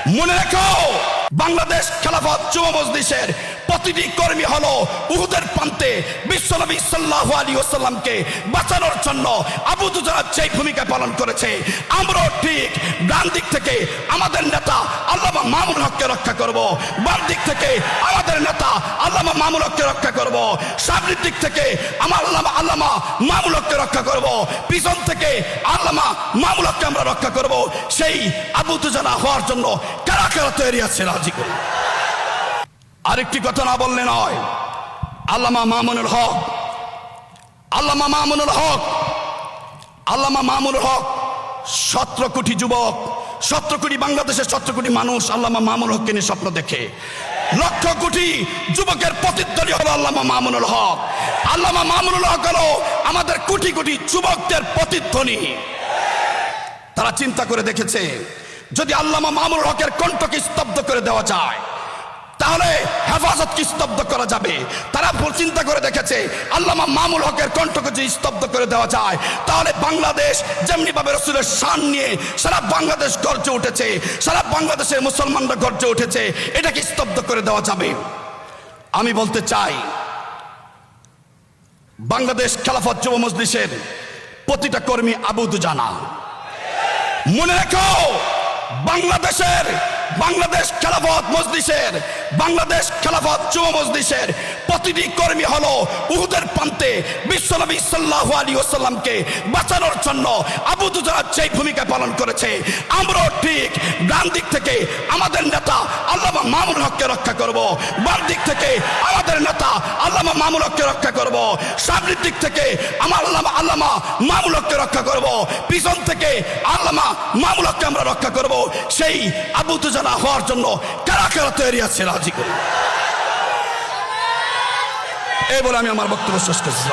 মনে রেখো, বাংলাদেশ খেলাফত যুব মজলিসের প্রতিটি কর্মী হলো উহুদের প্রান্তে বিশ্বনবী সাল্লাল্লাহু আলাইহি ওয়াসাল্লামকে বাঁচানোর জন্য আবু দুজানা যে ভূমিকা পালন করেছে, আমরাও ঠিক ডান দিক থেকে আমাদের নেতা আল্লামা মামুনুল হককে রক্ষা করব, বাম দিক থেকে আমাদের নেতা আল্লামা মামুনুল হককে রক্ষা করব, সামনের দিক থেকে আল্লামা মামুনুল হককে রক্ষা করব, পিছন থেকে আল্লামা মামুনুল হককে আমরা রক্ষা করব। সেই আবু দুজানা হওয়ার জন্য কারা কারা তৈরি আছে রাজি করুন। আরেকটি কথা না বললে নয়, আল্লামা মামুনুল হক, আল্লামা মামুনুল হক, আল্লামা মামুনুল হক 17 কোটি যুবক, 17 কোটি বাংলাদেশের 17 কোটি মানুষ আল্লামা মামুনুল হককে নিয়ে স্বপ্ন দেখে। লক্ষ কোটি যুবকের প্রতিধ্বনি হলো আল্লামা মামুনুল হক। আল্লামা মামুনুল হক হলো আমাদের কোটি কোটি যুবকদের প্রতিধ্বনি। তারা চিন্তা করে দেখেছে, যদি আল্লামা মামুনুল হকের কণ্ঠকে স্তব্ধ করে দেওয়া যায় তাহলে হেফাজতকে স্তব্ধ করা যাবে। তারা চিন্তা করে দেখেছে, আল্লামা মামুনুল হকের কণ্ঠকে যদি স্তব্ধ করে দেওয়া যায় তাহলে বাংলাদেশ যেমনি ভাবে রাসূলের শান নিয়ে সারা বাংলাদেশ গর্জে উঠেছে, সারা বাংলাদেশের মুসলমানরা গর্জে উঠেছে, এটাকে স্তব্ধ করে দেওয়া যাবে। আমি বলতে চাই, বাংলাদেশ খেলাফত যুব মজলিসের প্রতিটা কর্মী আবু দুজানা। মনে রেখো, বাংলাদেশ খেলাফত মজলিসের, বাংলাদেশ খেলাফত যুব মজলিসের প্রতিটি কর্মী হলো উহুদের প্রান্তে বিশ্বনবী সাল্লাল্লাহু আলাইহি ওয়াসাল্লামকে বাঁচানোর জন্য আবু দুজানা যে ভূমিকা পালন করেছে, আমরাও ঠিক ডান দিক থেকে আমাদের নেতা আল্লামা মামুনুল হককে রক্ষা করব, বাম দিক থেকে আমাদের নেতা আল্লামা মামুনুল হককে রক্ষা করব, সামনের দিক থেকে আল্লামা মামুনুল হককে রক্ষা করব, পিছন থেকে আল্লামা মামুনুল হককে আমরা রক্ষা করব। সেই আবু দুজানা হওয়ার জন্য কারা কারা তৈরি আছে রাজি করুন। এই বলে আমি আমার বক্তব্য শেষ করছি।